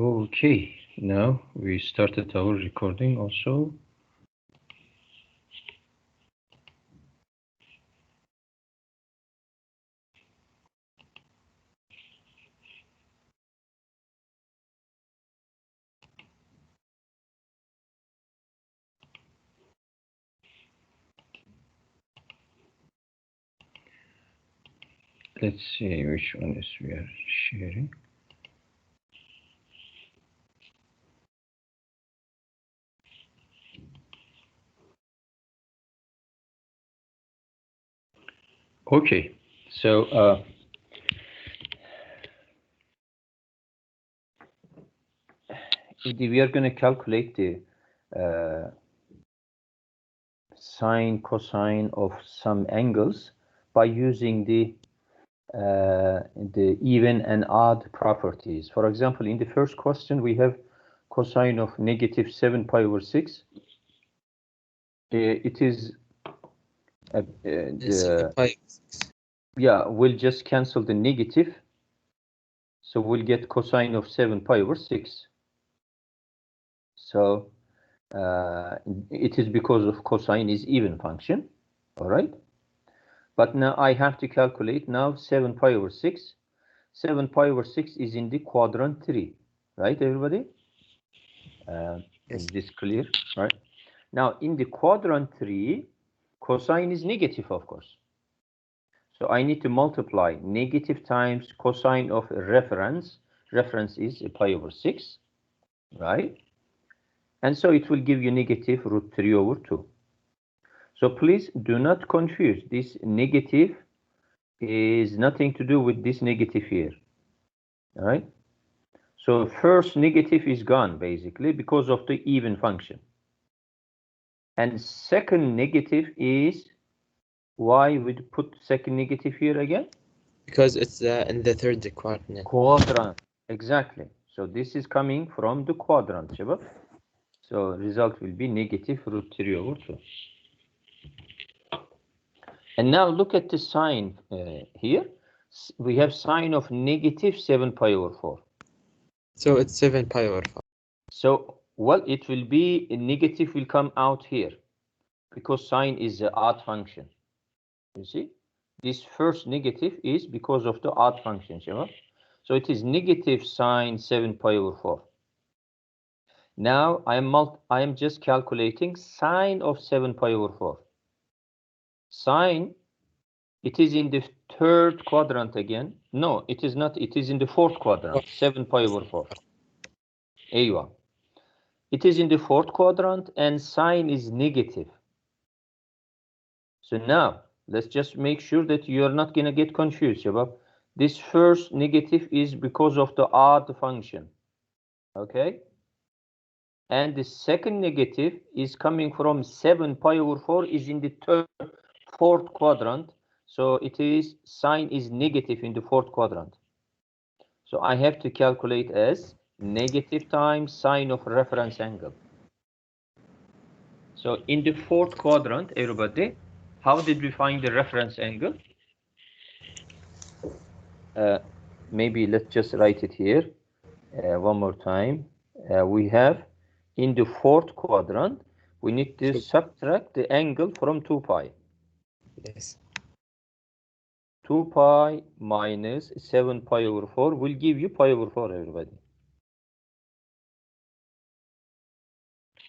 Okay, now we started our recording also. Let's see which one is we are sharing. Okay, so we are going to calculate the sine, cosine of some angles by using the even and odd properties. For example, in the first question, we have cosine of negative 7 pi over 6. It is yeah, we'll just cancel the negative. So we'll get cosine of 7 pi over 6. So it is because of cosine is even function. All right. But now I have to calculate now 7 pi over 6. 7 pi over 6 is in the quadrant 3. Right, everybody? Yes. Is this clear? Right. Now, in the quadrant 3, cosine is negative, of course. So I need to multiply negative times cosine of reference. Reference is pi over 6, right? And so it will give you negative root 3 over 2. So please do not confuse. This negative is nothing to do with this negative here, all right? So first negative is gone, basically, because of the even function. And second negative is, why would put second negative here again? Because it's in the third quadrant. Quadrant, exactly. So this is coming from the quadrant, Shabab. So result will be negative root 3 over 2. And now look at the sign here. We have sine of negative 7 pi over 4. So it's 7 pi over 4. So, well, it will be, a negative will come out here because sine is an odd function. You see? This first negative is because of the odd function. So it is negative sine 7 pi over 4. Now I am just calculating sine of 7 pi over 4. Sine, it is in the third quadrant again. No, it is not. It is in the fourth quadrant. 7 pi over 4. A1. It is in the fourth quadrant and sine is negative. So now let's just make sure that you are not going to get confused, Shabab. This first negative is because of the odd function. Okay? And the second negative is coming from 7 pi over 4 is in the fourth quadrant. So it is sine is negative in the fourth quadrant. So I have to calculate as negative times sine of reference angle. So in the fourth quadrant, everybody, how did we find the reference angle? Maybe let's just write it here one more time. We have in the fourth quadrant, we need to subtract the angle from 2 pi. Yes. 2 pi minus 7 pi over 4 will give you pi over 4, everybody.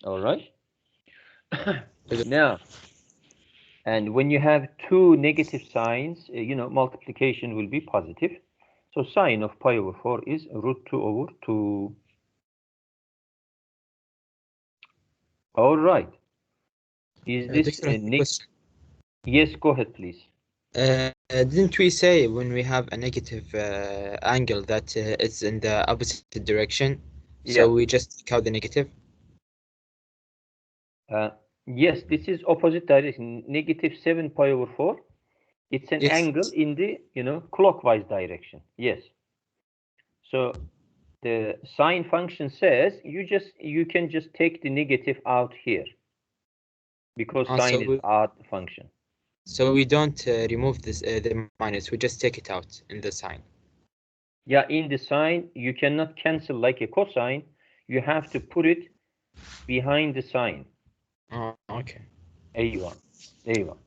All right. Now, and when you have two negative signs, multiplication will be positive. So sine of pi over 4 is root 2 over 2. All right. Is this question? Yes, go ahead, please. Didn't we say when we have a negative angle that it's in the opposite direction? Yeah. So we just take out the negative? Yes, this is opposite direction. Negative 7 pi over 4. It's an angle in the, clockwise direction. Yes. So the sine function says you can just take the negative out here because sine is odd function. So we don't remove this the minus, we just take it out in the sign. Yeah, in the sign, you cannot cancel like a cosine. You have to put it behind the sign. Oh, okay. A1. A1. Okay,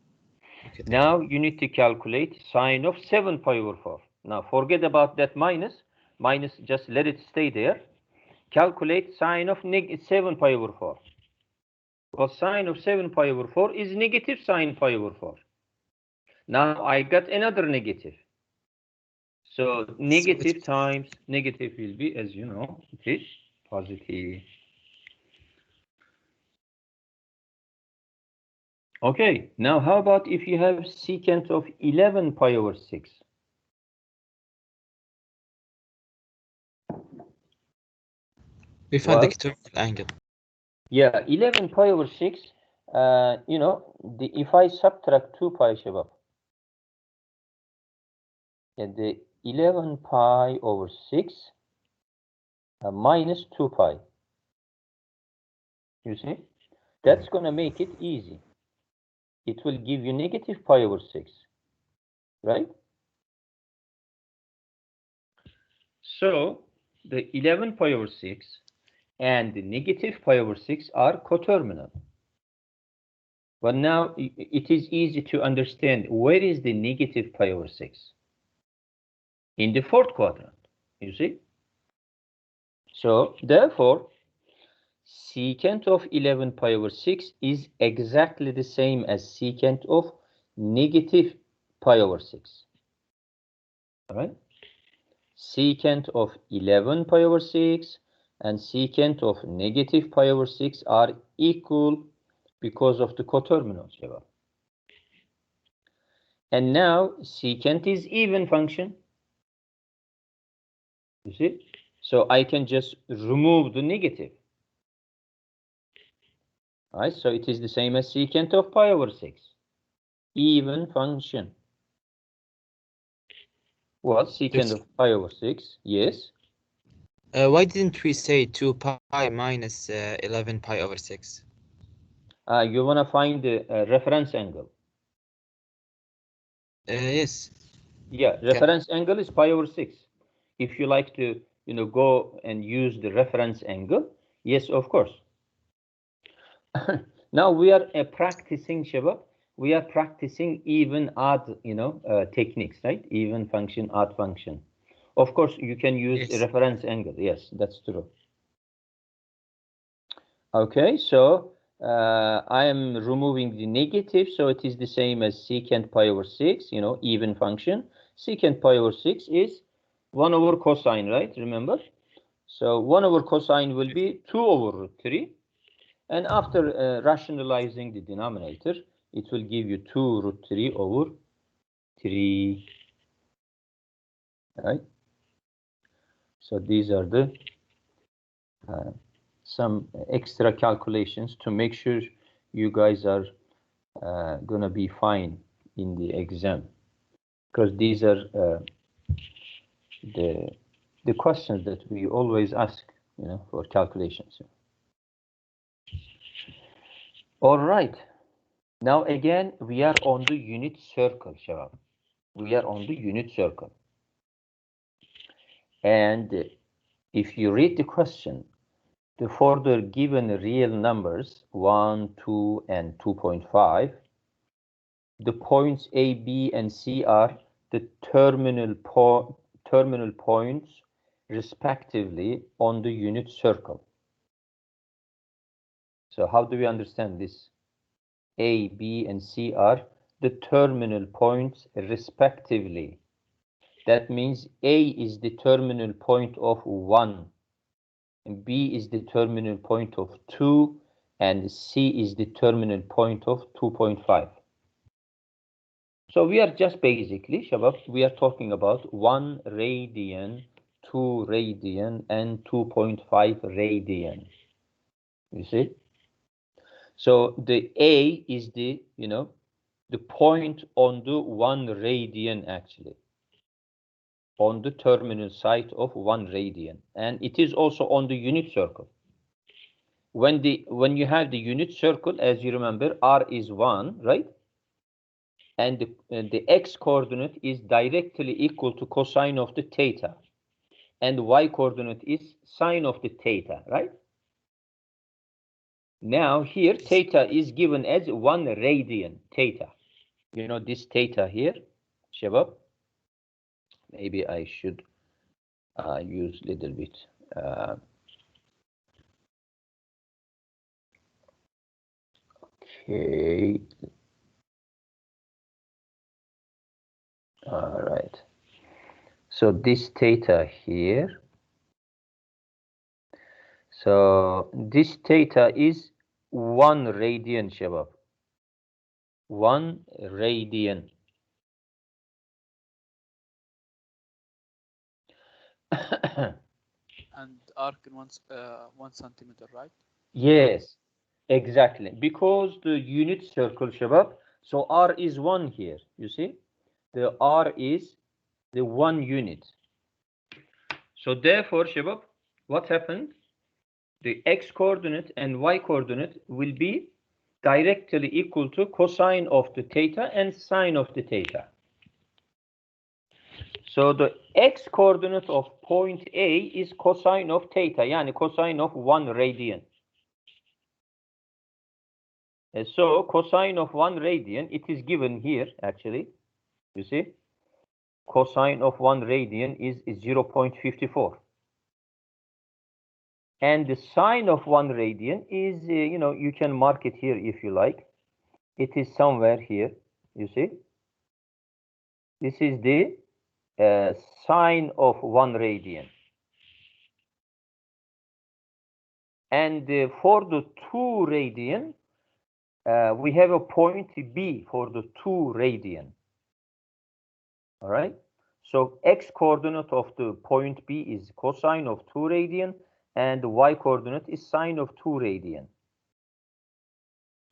thank Now you. you need to calculate sine of 7 pi over 4. Now forget about that minus. Minus, just let it stay there. Calculate sine of 7 pi over 4. Well, sine of 7 pi over 4 is negative sine pi over 4. Now I got another negative. So So negative times negative will be, as you know, it is positive. Okay, now how about if you have secant of 11 pi over 6? we found the Well, quaternion angle. yeah, 11 pi over 6, you know, if I subtract 2 pi, Shabab, yeah, the 11 pi over 6 minus 2 pi, you see, that's going to make it easy. It will give you negative pi over 6, right? So the 11 pi over 6 and the negative pi over 6 are coterminal. But now it is easy to understand where is the negative pi over 6? In the fourth quadrant, you see? So therefore, secant of 11 pi over 6 is exactly the same as secant of negative pi over 6. All right? Secant of 11 pi over 6 and secant of negative pi over 6 are equal because of the coterminals. And now secant is even function. You see? So I can just remove the negative. All right, so it is the same as secant of pi over 6. Even function. Well, secant of pi over 6, yes. Why didn't we say 2 pi minus 11 pi over 6? You want to find the reference angle. Yes. Yeah, reference angle is pi over 6. If you like to, go and use the reference angle, yes, of course. Now we are practicing, Shabab. We are practicing even odd, techniques, right? Even function, odd function. Of course, you can use a reference angle. Yes, that's true. Okay, so I am removing the negative, so it is the same as secant pi over 6, even function. Secant pi over 6 is 1 over cosine, right? Remember? So 1 over cosine will be 2 over root 3. And after rationalizing the denominator, it will give you 2 root 3 over 3. Right? So these are the some extra calculations to make sure you guys are gonna be fine in the exam, because these are the questions that we always ask, for calculations. All right. Now again, we are on the unit circle, Shabab. We are on the unit circle. And if you read the question, the further given real numbers 1, 2, and 2.5, the points A, B, and C are the terminal points respectively on the unit circle. So how do we understand this? A, B, and C are the terminal points respectively. That means A is the terminal point of 1, and B is the terminal point of 2, and C is the terminal point of 2.5. So we are just basically, Shabab, we are talking about 1 radian, 2 radian, and 2.5 radian. You see? So the A is the, the point on the 1 radian actually, on the terminal site of 1 radian, and it is also on the unit circle. When you have the unit circle, as you remember, r is 1, right? And the x coordinate is directly equal to cosine of the theta. and y coordinate is sine of the theta, right? Now here theta is given as 1 radian theta. You know this theta here, Shabab? Maybe I should use a little bit. Okay. All right. So this theta here. So this theta is 1 radian, Shabab. 1 radian. And arc in 1 centimeter, right? Yes, exactly. Because the unit circle, Shabab, so R is 1 here, you see? The R is the 1 unit. So therefore, Shabab, what happened? The x coordinate and y coordinate will be directly equal to cosine of the theta and sine of the theta. So the x coordinate of point A is cosine of theta, yani cosine of 1 radian. So cosine of 1 radian, it is given here actually, you see, cosine of 1 radian is 0.54. And the sine of 1 radian is, you know, you can mark it here if you like. It is somewhere here, you see. This is the sine of 1 radian. And for the 2 radian, we have a point B for the 2 radian. All right. So x coordinate of the point B is cosine of 2 radian, and the y coordinate is sine of 2 radian.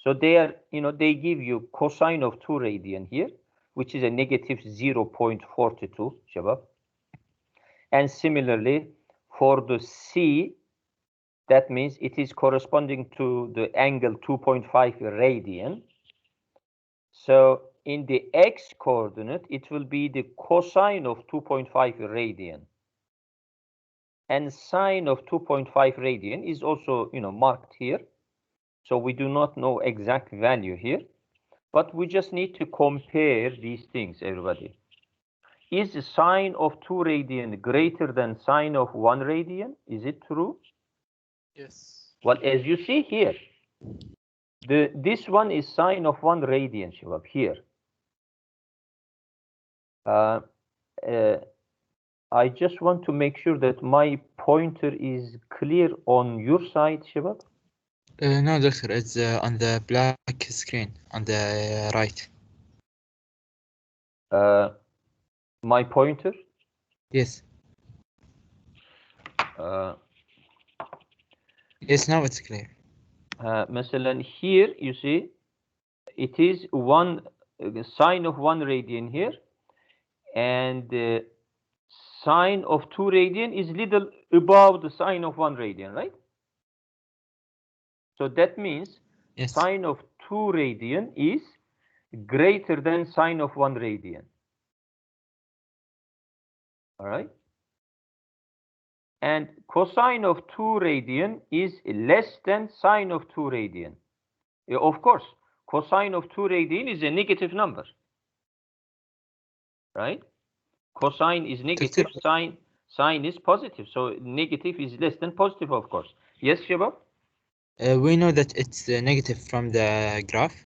So they are, you know, they give you cosine of 2 radian here, which is a negative 0.42, Shabab. And similarly, for the C, that means it is corresponding to the angle 2.5 radian. So in the x coordinate, it will be the cosine of 2.5 radian. And sine of 2.5 radian is also, you know, marked here. So we do not know exact value here, but we just need to compare these things, everybody. Is sine of 2 radian greater than sine of 1 radian? Is it true? Yes. Well, as you see here, this one is sine of 1 radian, Shabab, here. I just want to make sure that my pointer is clear on your side, Shabab. No, doctor, it's on the black screen on the right. My pointer? Yes. Yes, now it's clear. مثلا here, you see, it is sine of 1 radian here, and sine of 2 radian is little above the sine of 1 radian, right? So that means yes, sine of 2 radian is greater than sine of 1 radian. All right? And cosine of 2 radian is less than sine of 2 radian. Of course, cosine of 2 radian is a negative number. Right? Cosine is negative, sine is positive. So negative is less than positive, of course. Yes, Shabab? We know that it's negative from the graph.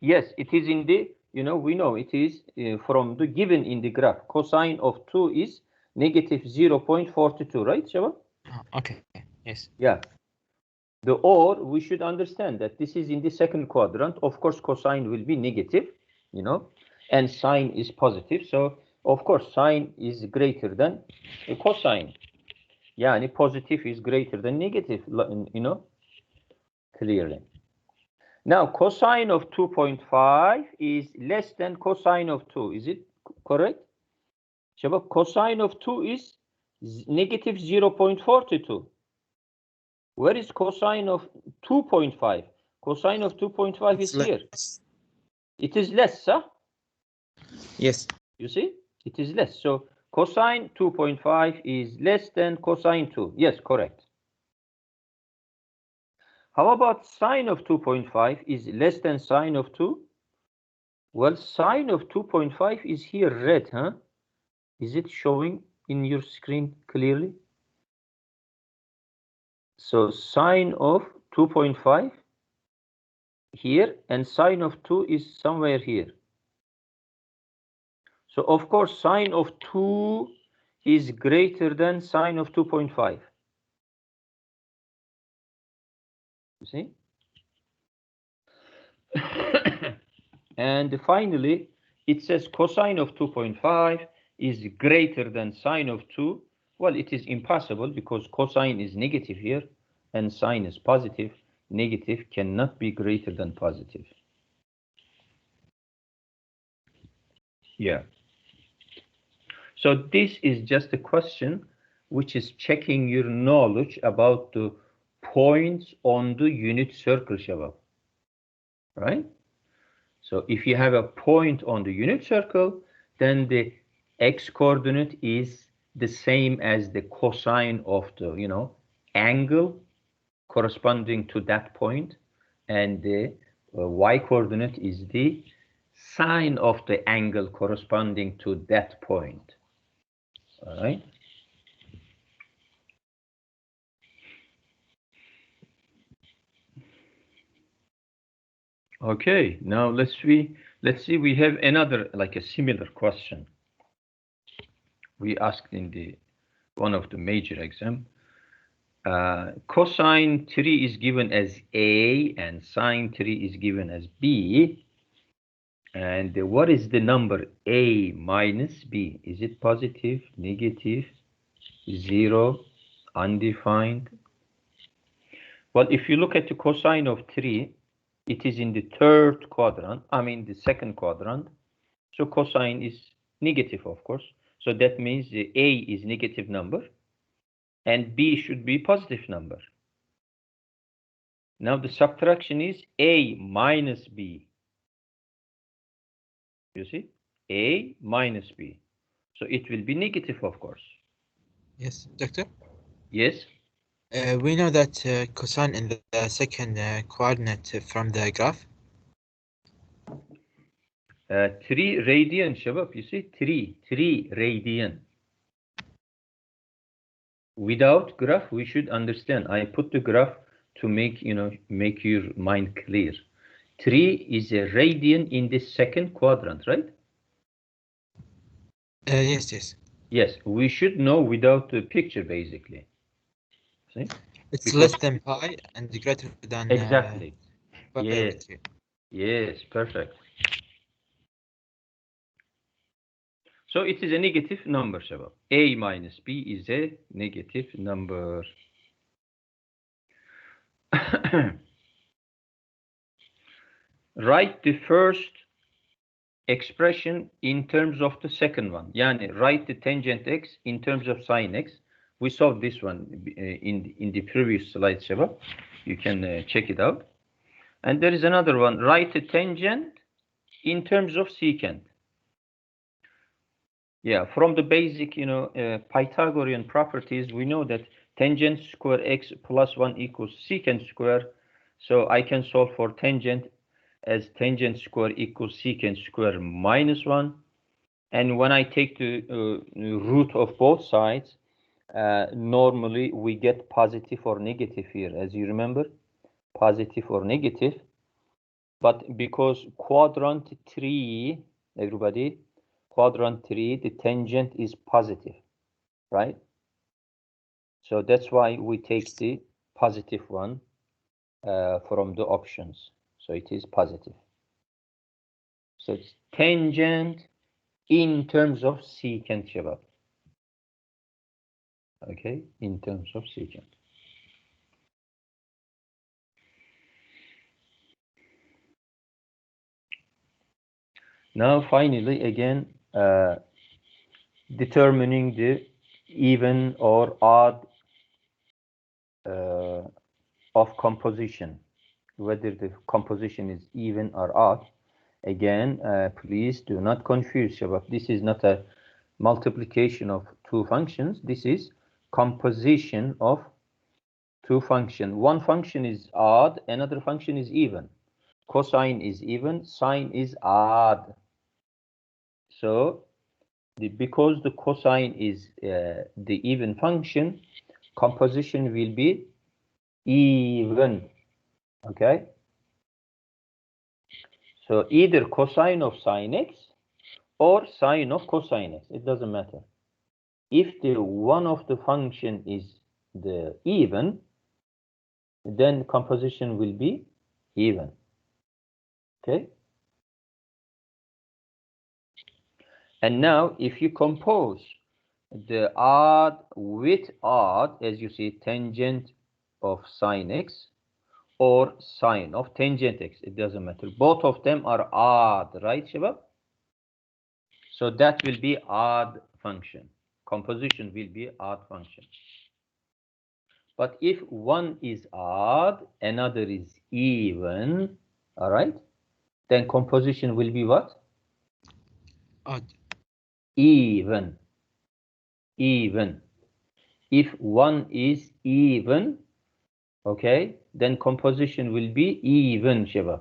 Yes, it is in the, you know, we know it is from the given in the graph. Cosine of 2 is negative 0.42, right, Shabab? Okay, yes. Yeah. Or we should understand that this is in the second quadrant. Of course, cosine will be negative, you know, and sine is positive. So, of course, sine is greater than cosine. Yani positive is greater than negative, you know, clearly. Now, cosine of 2.5 is less than cosine of 2. Is it correct? Shabab, cosine of 2 is negative 0.42. Where is cosine of 2.5? Cosine of 2.5 is here. It is less, huh? Yes. You see? It is less. So Cosine 2.5 is less than cosine 2. Yes, correct. How about sine of 2.5 is less than sine of 2? Well, sine of 2.5 is here red, huh? Is it showing in your screen clearly? So sine of 2.5 here and sine of 2 is somewhere here. So of course sine of 2 is greater than sine of 2.5. You see? And finally, it says cosine of 2.5 is greater than sine of 2. Well, it is impossible because cosine is negative here and sine is positive. Negative cannot be greater than positive. Yeah. So this is just a question which is checking your knowledge about the points on the unit circle, Shabab. Right? So if you have a point on the unit circle, then the x-coordinate is the same as the cosine of the, angle corresponding to that point, and the y-coordinate is the sine of the angle corresponding to that point. All right. Okay, now let's see we have another like a similar question we asked in the one of the major exam. Cosine 3 is given as A and sine 3 is given as B. And what is the number A minus B? Is it positive, negative, 0, undefined? Well, if you look at the cosine of 3, it is in the third quadrant, the second quadrant. So cosine is negative, of course. So that means the A is negative number and B should be positive number. Now the subtraction is A minus B. You see? A minus B. So it will be negative, of course. Yes, doctor. Yes? We know that cosine in the second coordinate from the graph. 3 radian, Shabab. You see? 3 radian. Without graph, we should understand. I put the graph to make your mind clear. 3 is a radian in the second quadrant, right? Yes. Yes, we should know without the picture, basically. See? It's Because less than pi and greater than exactly. pi Yes. over 3. Yes, perfect. So it is a negative number, Shabab. A minus B is a negative number. Write the first expression in terms of the second one. Yani write the tangent x in terms of sine x. We solved this one in the previous slide, Shabab. You can check it out. And there is another one. Write the tangent in terms of secant. Yeah, from the basic, Pythagorean properties, we know that tangent square x plus 1 equals secant square. So I can solve for tangent as tangent square equals secant square minus 1. And when I take the root of both sides, normally we get positive or negative here, as you remember, positive or negative. But because quadrant 3, everybody, quadrant 3, the tangent is positive, right? So that's why we take the positive one from the options. So it is positive. So it's tangent in terms of secant, Shabab. Okay, in terms of secant. Now, finally, again, determining the even or odd of composition, whether the composition is even or odd. Again, please do not confuse, Shabab. This is not a multiplication of two functions. This is composition of two functions. One function is odd, another function is even. Cosine is even, sine is odd. So because the cosine is the even function, composition will be even. Okay. So either cosine of sine x or sine of cosine x. It doesn't matter. If the one of the function is the even, then composition will be even. Okay. And now if you compose the odd with odd, as you see, tangent of sine x or sine of tangent x, it doesn't matter. Both of them are odd, right, Shabab? So that will be odd function. Composition will be odd function. But if one is odd, another is even, all right, then composition will be what? Odd. Even. Even. If one is even, okay, then composition will be even, Shabab.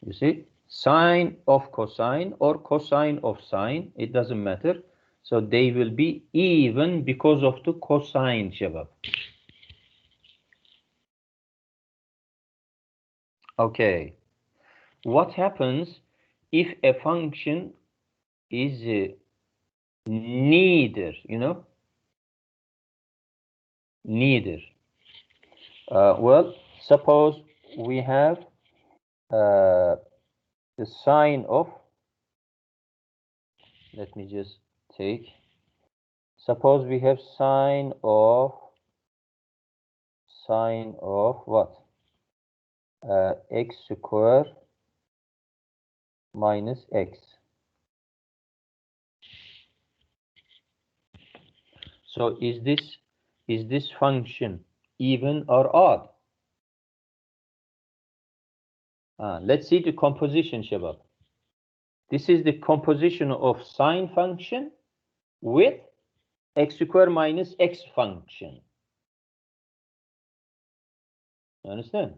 You see, sine of cosine or cosine of sine, it doesn't matter. So they will be even because of the cosine, Shabab. Okay. What happens if a function is neither, neither? Well, suppose we have the sine of, let me just take, suppose we have sine of what? X square minus x. So is this function even or odd? Let's see the composition, Shabab. This is the composition of sine function with x square minus x function. You understand?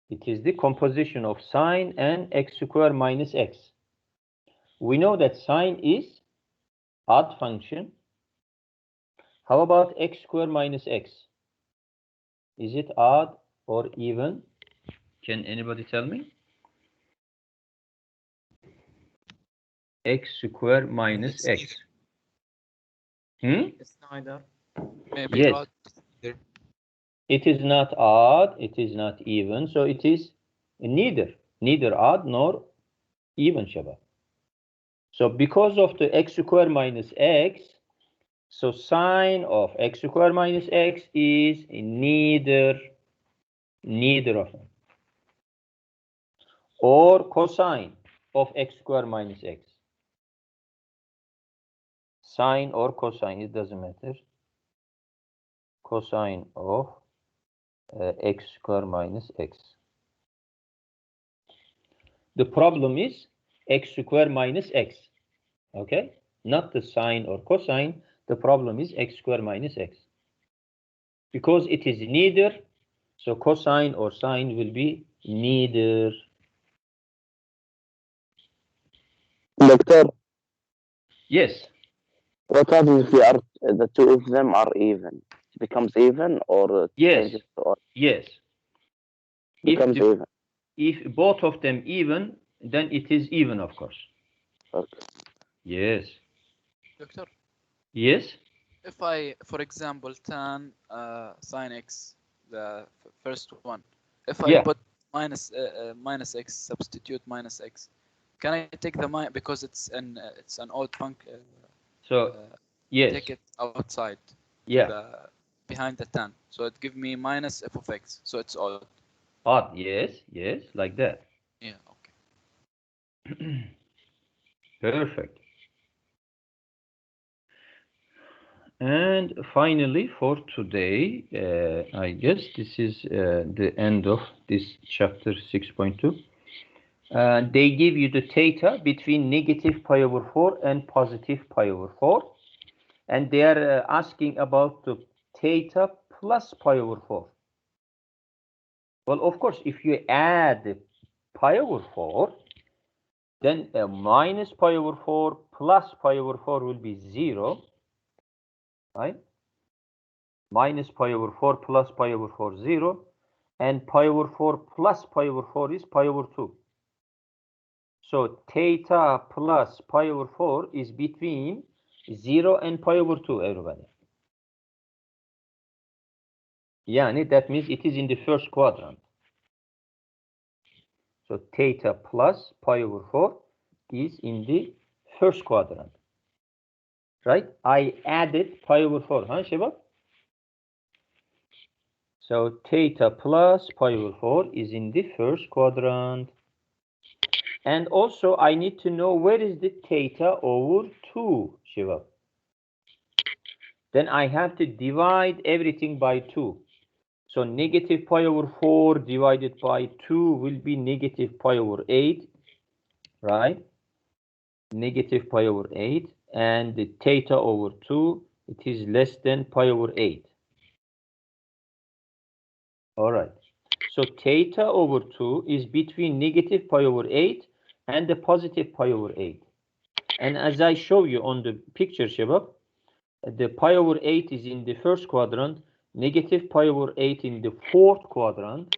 It is the composition of sine and x square minus x. We know that sine is odd function. How about x square minus x? Is it odd or even? Can anybody tell me? X square minus x. It's neither. Maybe yes. odd. It is not odd, it is not even, so it is neither odd nor even, Shabab. So because of the x square minus x, so sine of x square minus x is neither of them. Or cosine of x square minus x. Sine or cosine, it doesn't matter. Cosine of x square minus x. The problem is x square minus x. Okay? Not the sine or cosine. The problem is x square minus x. Because it is neither, so cosine or sine will be neither. Doctor? Yes. What happens if the two of them are even? It becomes even or yes. changes to odd? Yes. Becomes even. If both of them even, then it is even, of course. Okay. Yes. Doctor? Yes? If I, for example, tan sine x, the first one, if I put minus x, substitute minus x, can I take the minus because it's an odd function? Yes. Take it outside. Yeah. Behind the tan, so it gives me minus f of x, so it's odd. Odd, yes, like that. Yeah, okay. Perfect. And finally, for today, I guess this is the end of this chapter 6.2. They give you the theta between negative pi over 4 and positive pi over 4. And they are asking about the theta plus pi over 4. Well, of course, if you add pi over 4, then minus pi over 4 plus pi over 4 will be 0, right? Minus pi over 4 plus pi over 4, 0. And pi over 4 plus pi over 4 is pi over 2. So theta plus pi over 4 is between 0 and pi over 2, everybody. Yani that means it is in the first quadrant. So theta plus pi over 4 is in the first quadrant. Right? I added pi over 4, huh, Shabab? So theta plus pi over 4 is in the first quadrant. And also I need to know where is the theta over 2, Shabab. Then I have to divide everything by 2. So negative pi over 4 divided by 2 will be negative pi over 8, right? Negative pi over 8, and the theta over 2, it is less than pi over 8. All right. So theta over 2 is between negative pi over 8 and the positive pi over 8. And as I show you on the picture, Shabab, the pi over 8 is in the first quadrant, negative pi over 8 in the fourth quadrant.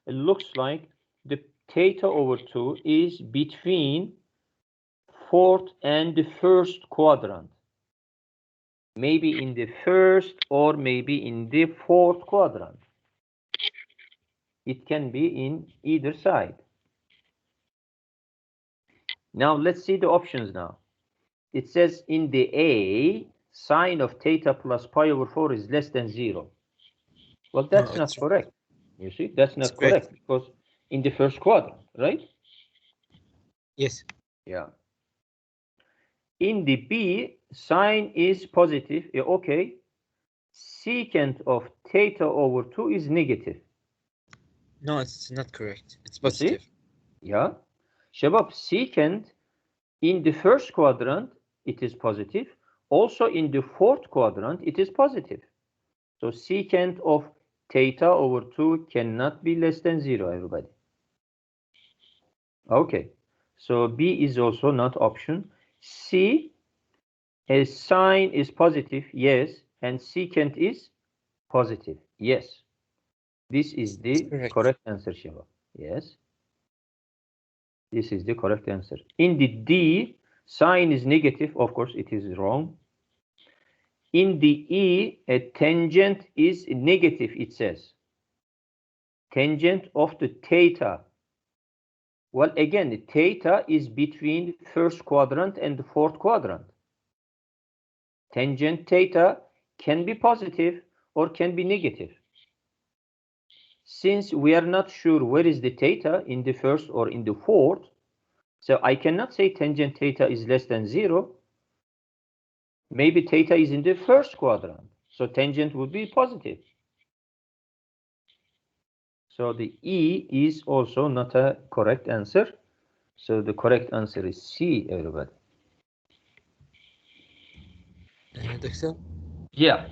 It looks like the theta over 2 is between fourth and the first quadrant. Maybe in the first or maybe in the fourth quadrant. It can be in either side. Now let's see the options now. It says in the A, sine of theta plus pi over 4 is less than 0. Well, that's not correct. You see, that's not correct because in the first quadrant, right? Yes. Yeah. In the B, sine is positive. Yeah, okay. Secant of theta over 2 is negative. No, it's not correct. It's positive. Yeah. Shabab, secant in the first quadrant, it is positive. Also in the fourth quadrant, it is positive. So secant of theta over 2 cannot be less than 0, everybody. Okay. So B is also not option. C, a sine is positive, yes, and secant is positive, yes. This is the correct answer, Shiva. Yes. This is the correct answer. In the D, sine is negative. Of course, it is wrong. In the E, a tangent is negative, it says. Tangent of the theta. Well, again, the theta is between first quadrant and the fourth quadrant. Tangent theta can be positive or can be negative. Since we are not sure where is the theta in the first or in the fourth, so I cannot say tangent theta is less than 0. Maybe theta is in the first quadrant, so tangent would be positive. So the E is also not a correct answer. So the correct answer is C, everybody. Doctor? Yeah.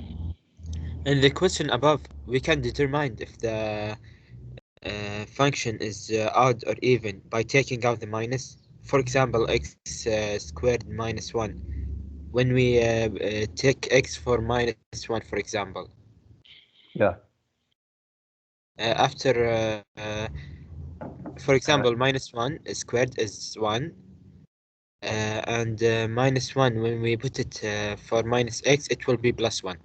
In the question above, we can determine if the function is odd or even by taking out the minus. For example, x squared minus 1. When we take x for minus 1, for example. Yeah. After, for example, minus 1 squared is 1. And minus 1, when we put it for minus x, it will be plus 1.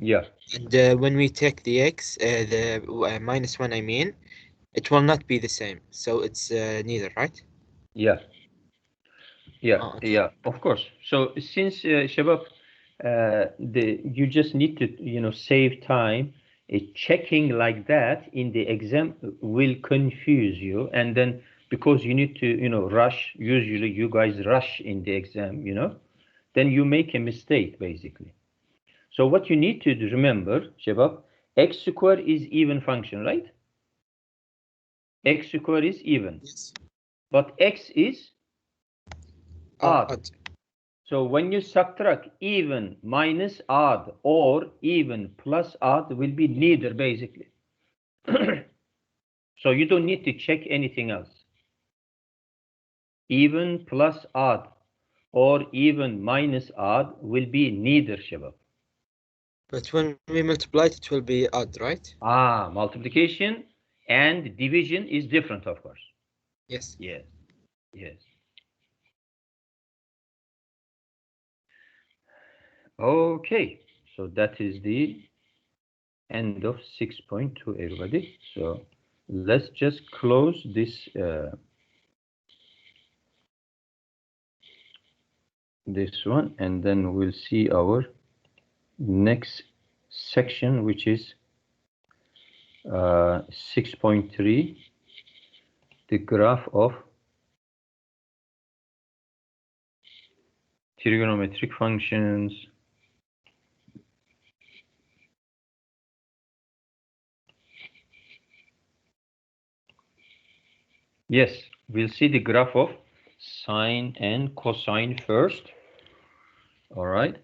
Yeah. And when we take the x, the minus 1, I mean, it will not be the same. So it's neither, right? Yeah. Yeah. Oh, okay. Yeah. Of course. So since Shabab, you just need to save time. Checking like that in the exam will confuse you, and then because you need to rush. Usually, you guys rush in the exam. Then you make a mistake basically. So what you need to remember, Shabab, x squared is even function, right? X squared is even. Yes. but x is odd. So when you subtract even minus odd or even plus odd will be neither basically. So you don't need to check anything else. Even plus odd or even minus odd will be neither, Shabab. But when we multiply it will be odd, right? Multiplication and division is different, of course. Yes. Yes. Yes. Okay. So that is the end of 6.2, everybody. So let's just close this this one, and then we'll see our next section, which is 6.3, the graph of trigonometric functions. Yes, we'll see the graph of sine and cosine first. All right.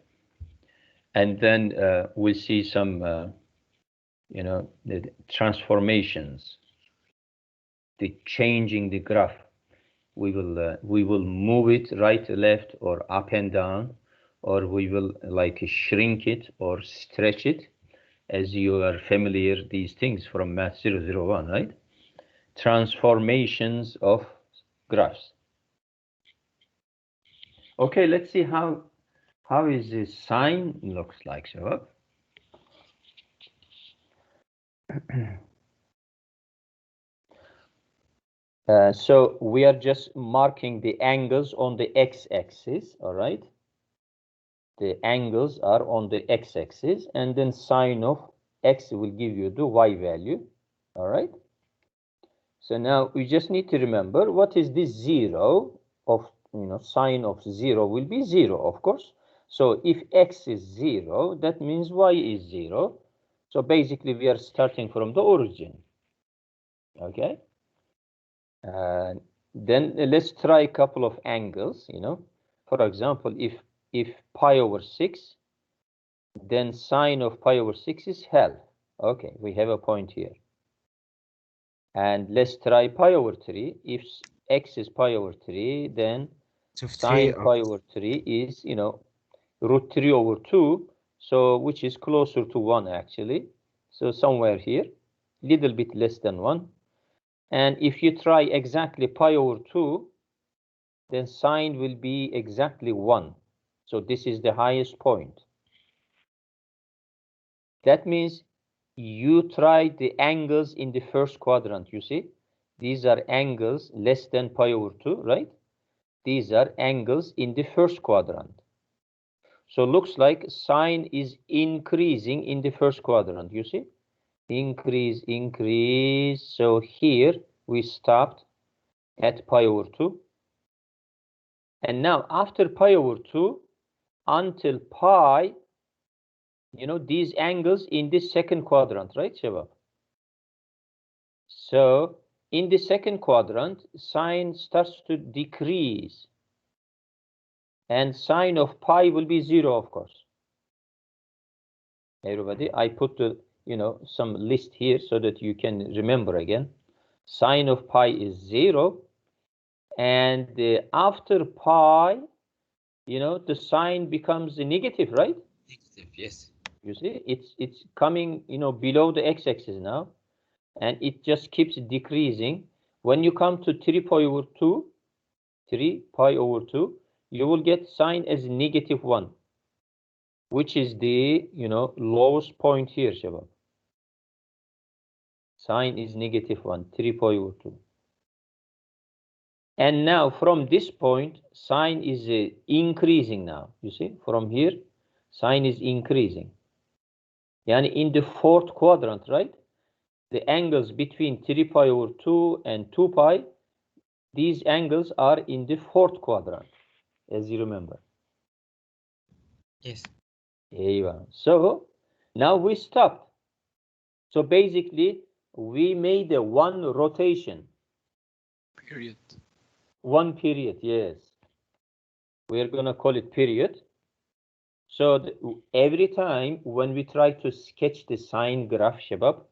And then we'll see some, the transformations, the changing the graph. We will move it right, left, or up and down, or we will like shrink it or stretch it, as you are familiar these things from Math 001, right? Transformations of graphs. Okay, let's see how is this sine looks like, Shabab. So we are just marking the angles on the x-axis, all right? The angles are on the x-axis, and then sine of x will give you the y value, all right? So now we just need to remember what is the zero of, sine of 0 will be 0, of course. So if x is 0, that means y is 0. So basically we are starting from the origin, okay? Then let's try a couple of angles, For example, if pi over 6, then sine of pi over 6 is half. Okay, we have a point here. And let's try pi over 3. If x is pi over 3, then sine pi over 3 is, root 3 over 2, so which is closer to 1 actually. So somewhere here, little bit less than 1. And if you try exactly pi over 2, then sine will be exactly 1. So this is the highest point. That means you try the angles in the first quadrant, you see? These are angles less than pi over 2, right? These are angles in the first quadrant. So looks like sine is increasing in the first quadrant, you see? Increase, increase. So here we stopped at pi over 2. And now after pi over 2 until pi, these angles in the second quadrant, right, Shabab? So in the second quadrant, sine starts to decrease. And sine of pi will be 0, of course. Everybody, I put the, some list here so that you can remember again. Sine of pi is 0. And after pi, the sign becomes negative, right? Negative, yes. You see, it's coming, below the x-axis now, and it just keeps decreasing. When you come to 3 pi over 2, you will get sine as negative 1, which is the, lowest point here, Shabab. Sine is negative 1, 3 pi over 2. And now from this point, sine is increasing now. You see, from here, sine is increasing. Yani in the fourth quadrant, right? The angles between 3 pi over 2 and 2 pi, these angles are in the fourth quadrant, as you remember. Yes. So now we stopped. So basically, we made a one rotation. Period. 1 period, yes. We are going to call it period. So every time when we try to sketch the sine graph, Shabab,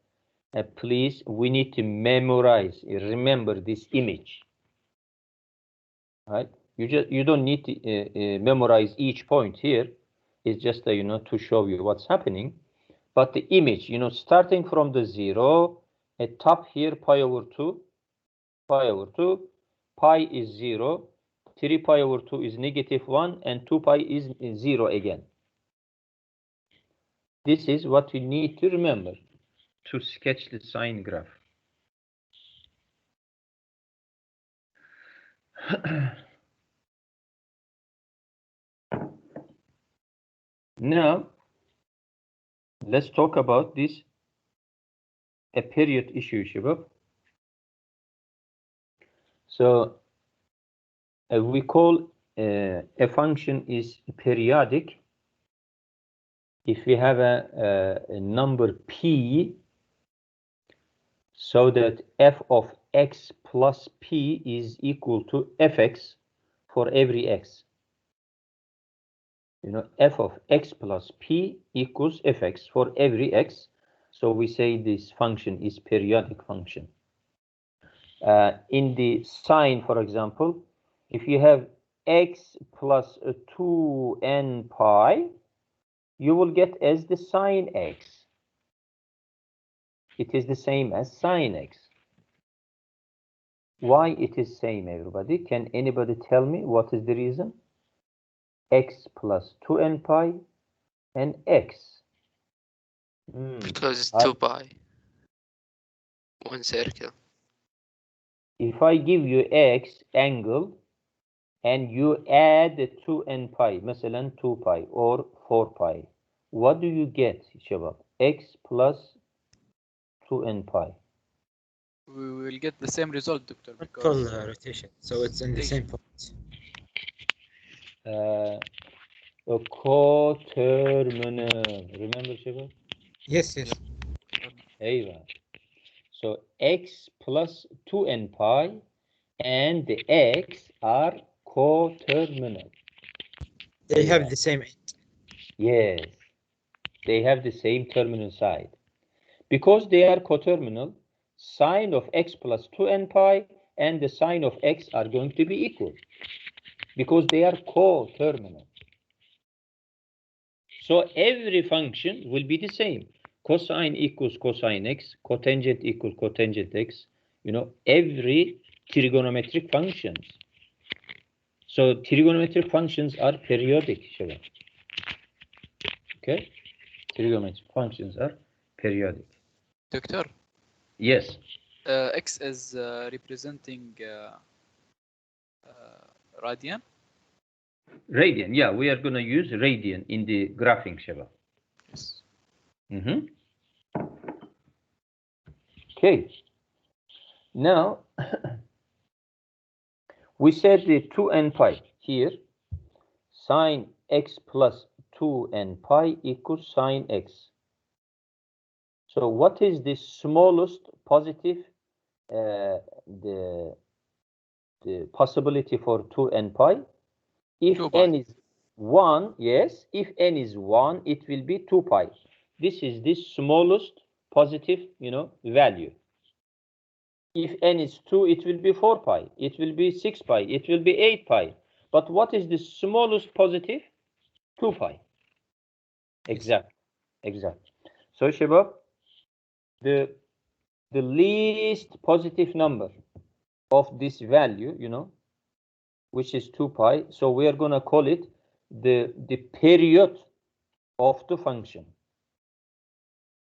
please, we need to memorize, remember this image. Right? You don't need to memorize each point here. It's just to show you what's happening. But the image, starting from the 0, at top here, pi over 2, pi over 2, pi is 0, 3 pi over 2 is -1, and 2 pi is 0 again. This is what we need to remember to sketch the sine graph. Now, let's talk about this a period issue, Shabab. So we call a function is periodic if we have a number p, so that f of x plus p is equal to fx for every x. F of x plus p equals fx for every x. So we say this function is periodic function. In the sine, for example, if you have x plus 2n pi, you will get as the sine x. It is the same as sine x. Why it is same, everybody? Can anybody tell me what is the reason? X plus 2n pi and x. Because it's 2 pi. One circle. If I give you x angle and you add 2n pi, مثلا 2 pi or 4 pi, what do you get, Shabab? X plus 2n pi. We will get the same result, Doctor, because Full rotation, so it's in the same point. A coterminal. Remember, Shabab? Yes, yes. Aywa. So x plus 2n pi and the x are coterminal. They have the same end. Yes, they have the same terminal side. Because they are coterminal, sine of x plus 2n pi and the sine of x are going to be equal. Because they are coterminal. So every function will be the same. Cosine equals cosine x, cotangent equals cotangent x. Every trigonometric functions. So trigonometric functions are periodic. Okay? Trigonometric functions are periodic. Doctor? Yes. X is representing radian? Radian, yeah, we are going to use radian in the graphing, Shabab. Yes. Okay. Now, we said the 2n pi here, sine x plus 2n pi equals sine x. So what is the smallest positive, the possibility for 2n pi? If n is 1, yes, if n is 1, it will be 2 pi. This is the smallest positive, value. If n is 2, it will be 4 pi. It will be 6 pi. It will be 8 pi. But what is the smallest positive? 2 pi. Exact. So, Shabab, the least positive number of this value, which is 2 pi. So we are going to call it the period of the function.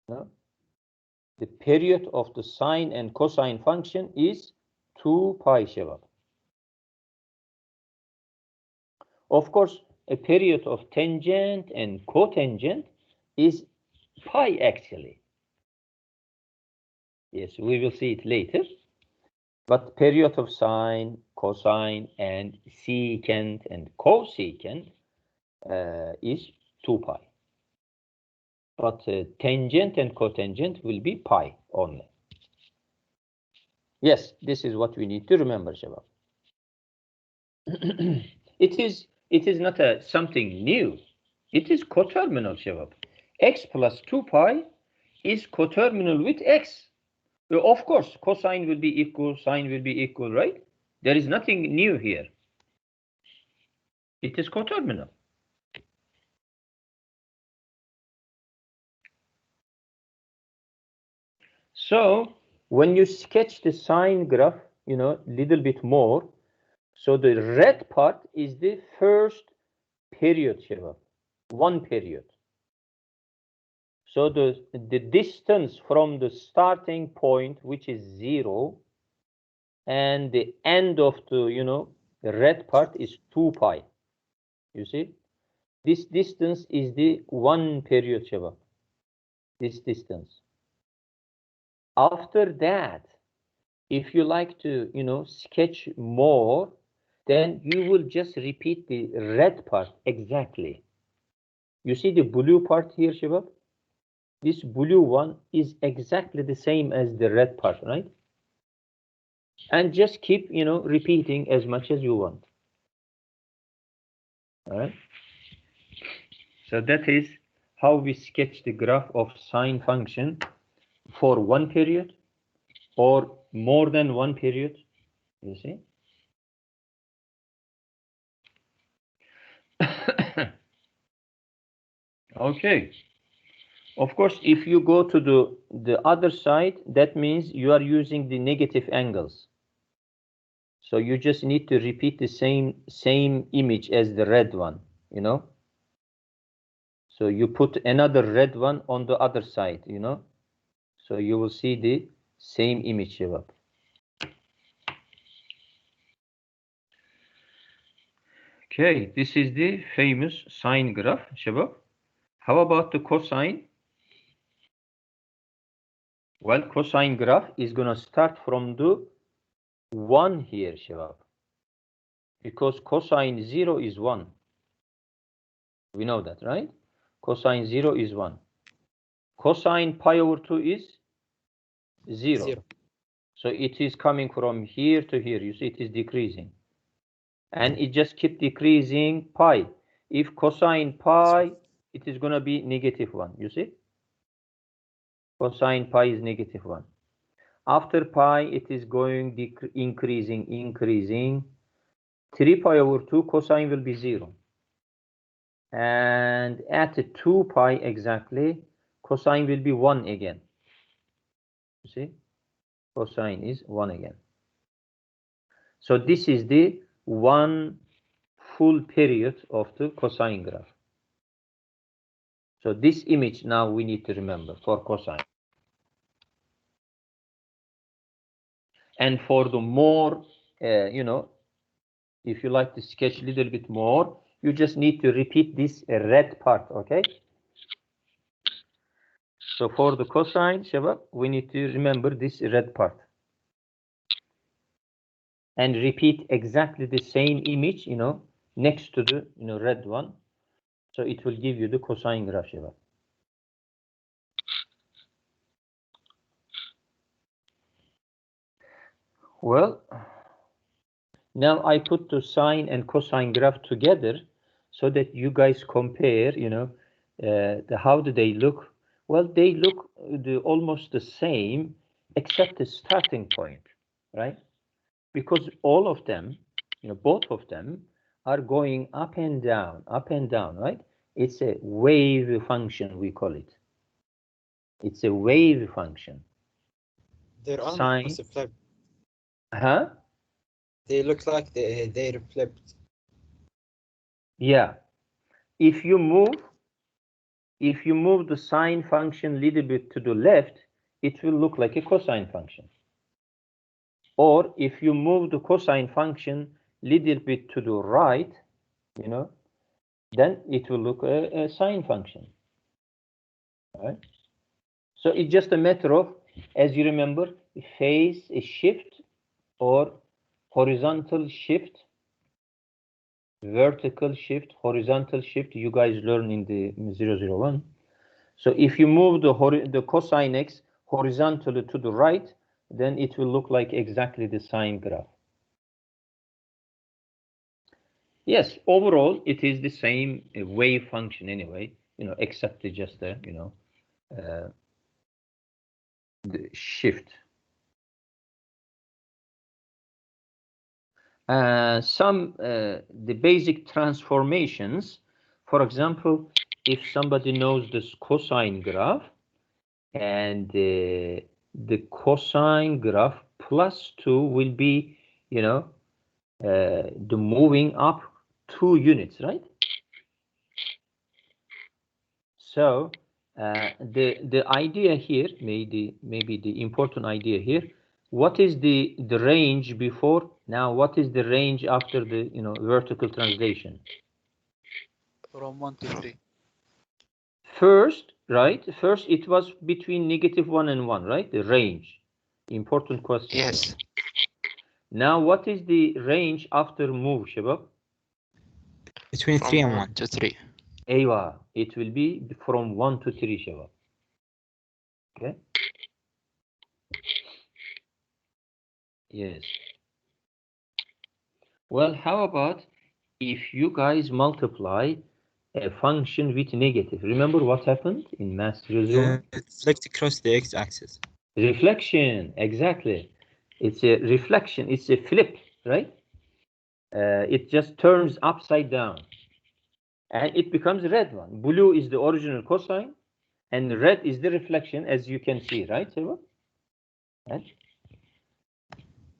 The period of the sine and cosine function is 2 pi, Shabab. Of course, a period of tangent and cotangent is pi actually. Yes, we will see it later. But period of sine, cosine, and secant and cosecant is 2 pi. But tangent and cotangent will be pi only. Yes, this is what we need to remember, Shabab. it is not something new. It is coterminal, Shabab. X plus 2 pi is coterminal with x. Well, of course, cosine will be equal, sine will be equal, right? There is nothing new here. It is coterminal. So when you sketch the sine graph, you know, little bit more, so the red part is the first period, Shabab. One period. So the distance from the starting point, which is 0, and the end of the, you know, the red part is 2 pi. You see? This distance is the one period, Shabab. This distance. After that, if you like to, you know, sketch more, then you will just repeat the red part exactly. You see the blue part here, Shabab? This blue one is exactly the same as the red part, right? And just keep, you know, repeating as much as you want. All right? So that is how we sketch the graph of sine function for one period or more than one period, you see? Okay. Of course, if you go to the other side, that means you are using the negative angles. So you just need to repeat the same image as the red one, you know? So you put another red one on the other side, you know? So you will see the same image, Shabab. Okay, this is the famous sine graph, Shabab. How about the cosine? Well, cosine graph is going to start from the 1 here, Shabab. Because cosine 0 is 1. We know that, right? Cosine 0 is 1. Cosine pi over 2 is 0. So it is coming from here to here. You see, it is decreasing. And it just keeps decreasing pi. If cosine pi, it is going to be negative 1. You see? Cosine pi is negative 1. After pi, it is going increasing. 3 pi over 2, cosine will be 0. And at 2 pi exactly, cosine will be 1 again. You see? Cosine is 1 again. So this is the one full period of the cosine graph. So this image now we need to remember for cosine. And for the more, you know, if you like to sketch a little bit more, you just need to repeat this red part, okay? So for the cosine, Shabab, we need to remember this red part. And repeat exactly the same image, you know, next to the, you know, red one. So it will give you the cosine graph, Shabab. Well, now I put the sine and cosine graph together so that you guys compare, you know, how do they look? Well, they look almost the same, except the starting point, right? Because all of them, you know, both of them are going up and down, right? It's a wave function, we call it. It's a wave function. They're Sine. almost flipped. Huh? They look like they're flipped. Yeah. If you move the sine function a little bit to the left, it will look like a cosine function. Or if you move the cosine function a little bit to the right, you know, then it will look a sine function. All right? So it's just a matter of, as you remember, phase shift or horizontal shift, vertical shift, horizontal shift. You guys learn in the 001. So if you move the cosine x horizontally to the right, then it will look like exactly the sine graph. Yes, overall it is the same wave function anyway, except just the the shift. The basic transformations, for example, if somebody knows this cosine graph, and the cosine graph plus 2 will be, the moving up 2 units, right? So the idea here, maybe the important idea here, what is the range before? Now, what is the range after the vertical translation? From 1 to 3. First, right? First, it was between -1 and 1, right? The range. Important question. Yes. Now, what is the range after move, Shabab? Between From 3 and 1 1. to 3. Aywa, it will be from 1 to 3, Shabab. Okay. Yes. Well, how about if you guys multiply a function with negative? Remember what happened in Math 001? Reflect across the x-axis. Reflection, exactly. It's a reflection. It's a flip, right? It just turns upside down, and it becomes a red one. Blue is the original cosine, and red is the reflection, as you can see, right, Seva? Right?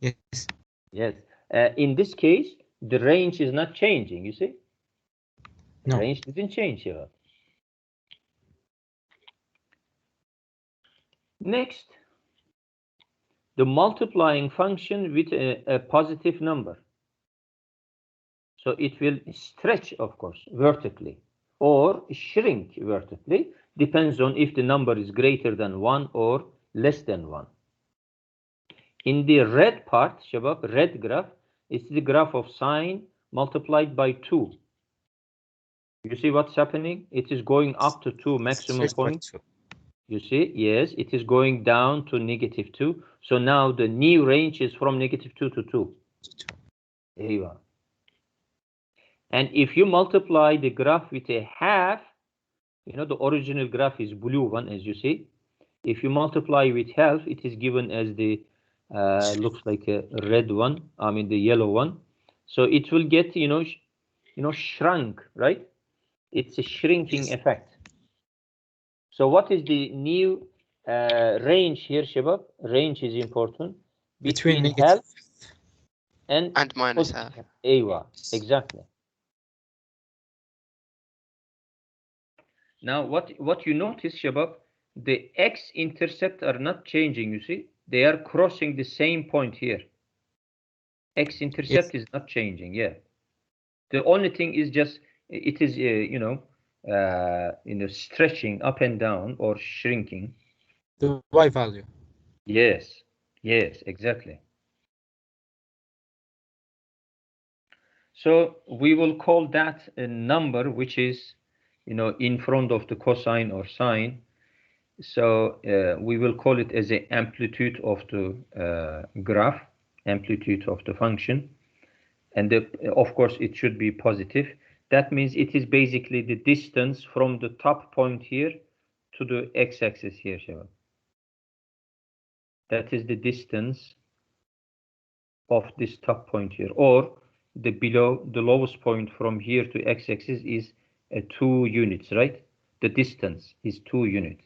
Yes. Yes. In this case, the range is not changing, you see? The No. range didn't change here. Next, the multiplying function with a positive number. So it will stretch, of course, vertically or shrink vertically, depends on if the number is greater than 1 or less than 1. In the red part, Shabab, red graph, it's the graph of sine multiplied by 2. You see what's happening? It is going up to 2 maximum point. You see, yes, it is going down to -2. So now the new range is from -2 to 2. There you are. And if you multiply the graph with a half, the original graph is blue one, as you see. If you multiply with half, it is given as the, looks like a red one, I mean the yellow one. So it will get, shrunk, right? It's a shrinking effect. So what is the new range here, Shabab? Range is important. Between half and minus half. Aywa, exactly. Now, what you notice, Shabab, the x-intercept are not changing, you see? They are crossing the same point here. X-intercept is not changing, yeah. The only thing is just, it is, stretching up and down or shrinking. The y value. Yes, yes, exactly. So we will call that a number which is, in front of the cosine or sine. So we will call it as the amplitude of the graph, amplitude of the function. And of course, it should be positive. That means it is basically the distance from the top point here to the x-axis here, Sheva. That is the distance of this top point here, or the lowest point from here to x-axis is 2 units, right? The distance is 2 units.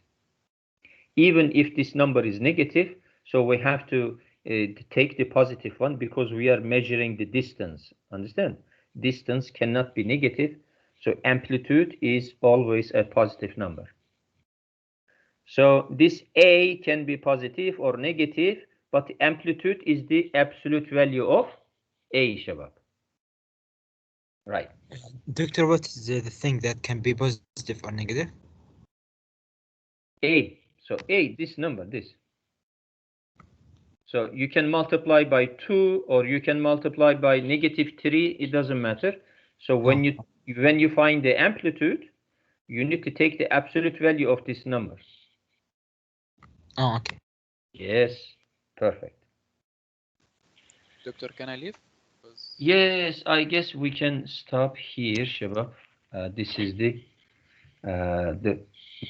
Even if this number is negative, so we have to take the positive one because we are measuring the distance. Understand? Distance cannot be negative, so amplitude is always a positive number. So this A can be positive or negative, but the amplitude is the absolute value of A, Shabab. Right. Doctor, what is the thing that can be positive or negative? A. So A, this number, this. So you can multiply by 2 or you can multiply by -3, it doesn't matter. So when you find the amplitude, you need to take the absolute value of this number. Oh, okay. Yes, perfect. Doctor, can I leave? Because Yes, I guess we can stop here, Shabab. This is the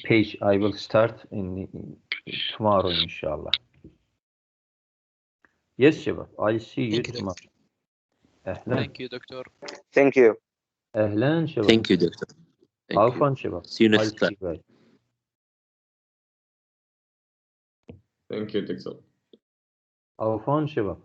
page I will start in tomorrow, inshallah. Yes, Shabab. I'll see you Thank you, tomorrow. Doctor. أهلا. Thank you, doctor. Thank you. أهلا شباب. Thank you, doctor. Thank Have you. fun شباب. See you I'll next see class. you guys. Thank you, doctor. Have fun شباب.